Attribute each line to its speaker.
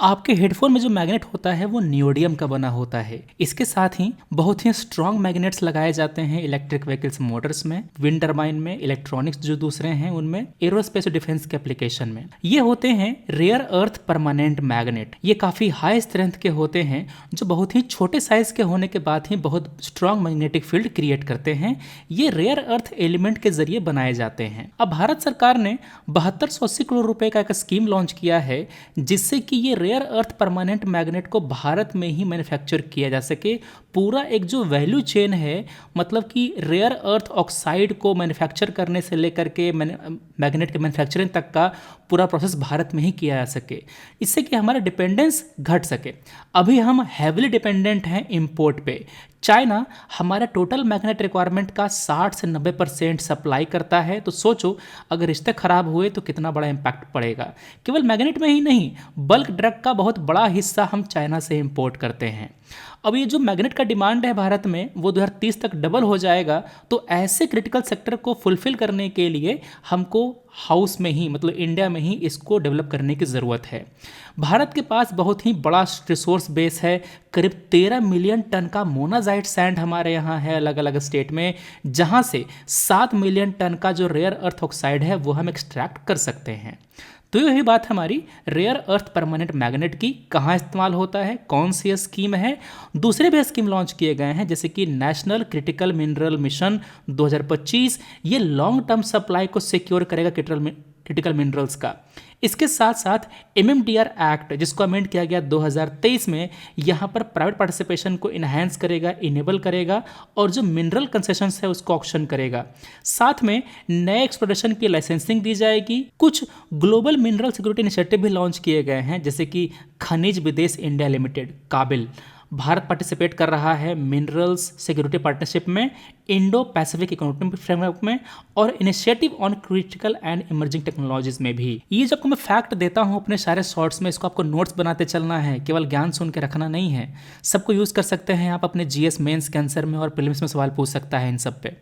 Speaker 1: आपके हेडफोन में जो मैग्नेट होता है वो नियोडियम का बना होता है। इसके साथ ही बहुत ही स्ट्रॉन्ग मैग्नेट्स लगाए जाते हैं इलेक्ट्रिक व्हीकल्स मोटर्स में, विंड टर्बाइन में, इलेक्ट्रॉनिक्स जो दूसरे हैं उनमें, एरोस्पेस डिफेंस के एप्लीकेशन में। ये होते हैं रेयर अर्थ परमानेंट मैग्नेट। ये काफी हाई स्ट्रेंथ के होते हैं जो बहुत ही छोटे साइज के होने के बाद ही बहुत स्ट्रॉन्ग मैग्नेटिक फील्ड क्रिएट करते हैं। ये रेयर अर्थ एलिमेंट के जरिए बनाए जाते हैं। अब भारत सरकार ने 7280 करोड़ रुपए का एक स्कीम लॉन्च किया है जिससे कि ये रेयर अर्थ परमानेंट मैग्नेट को भारत में ही मैन्युफैक्चर किया जा सके। पूरा एक जो वैल्यू चेन है, मतलब कि रेयर अर्थ ऑक्साइड को मैन्युफैक्चर करने से लेकर के मैग्नेट के मैन्युफैक्चरिंग तक का पूरा प्रोसेस भारत में ही किया जा सके, इससे कि हमारा डिपेंडेंस घट सके। अभी हम हैविली डिपेंडेंट हैं इंपोर्ट पे। चाइना हमारा टोटल मैग्नेट रिक्वायरमेंट का 60 से 90% सप्लाई करता है। तो सोचो अगर रिश्ते खराब हुए तो कितना बड़ा इम्पैक्ट पड़ेगा। केवल मैग्नेट में ही नहीं, बल्क ड्रग का बहुत बड़ा हिस्सा हम चाइना से इंपोर्ट करते हैं। अब ये जो मैग्नेट का डिमांड है भारत में वो 2030 तक डबल हो जाएगा। तो ऐसे क्रिटिकल सेक्टर को फुलफिल करने के लिए हमको हाउस में ही, मतलब इंडिया में ही इसको डेवलप करने की ज़रूरत है। भारत के पास बहुत ही बड़ा रिसोर्स बेस है। करीब 13 मिलियन टन का मोनाजाइट सैंड हमारे यहाँ है अलग अलग स्टेट में, जहाँ से 7 मिलियन टन का जो रेयर अर्थ ऑक्साइड है वो हम एक्सट्रैक्ट कर सकते हैं। तो यही बात हमारी रेयर अर्थ परमानेंट मैग्नेट की कहाँ इस्तेमाल होता है, कौन सी स्कीम है। दूसरे भी स्कीम लॉन्च किए गए हैं जैसे कि नेशनल क्रिटिकल मिनरल मिशन 2025। ये लॉन्ग टर्म सप्लाई को सिक्योर करेगा क्रिटिकल मिनरल्स का। इसके साथ साथ MMDR एक्ट जिसको अमेंड किया गया 2023 में, यहाँ पर प्राइवेट पार्टिसिपेशन को इन्हांस करेगा, इनेबल करेगा और जो मिनरल कंसेशंस है उसको ऑक्शन करेगा। साथ में नए एक्सप्लोरेशन की लाइसेंसिंग दी जाएगी। कुछ ग्लोबल मिनरल सिक्योरिटी इनिशिएटिव भी लॉन्च किए गए हैं जैसे कि खनिज विदेश इंडिया लिमिटेड काबिल। भारत पार्टिसिपेट कर रहा है मिनरल्स सिक्योरिटी पार्टनरशिप में, इंडो पैसिफिक इकोनॉमिक फ्रेमवर्क में और initiative on critical and emerging technologies में भी। ये जब मैं फैक्ट देता हूँ अपने सारे शॉर्ट्स में, इसको आपको नोट्स बनाते चलना है, केवल ज्ञान सुन के रखना नहीं है। सबको यूज़ कर सकते हैं आप अपने GS मेंस के आंसर में और प्रीलिम्स में सवाल पूछ सकता है इन सब पे।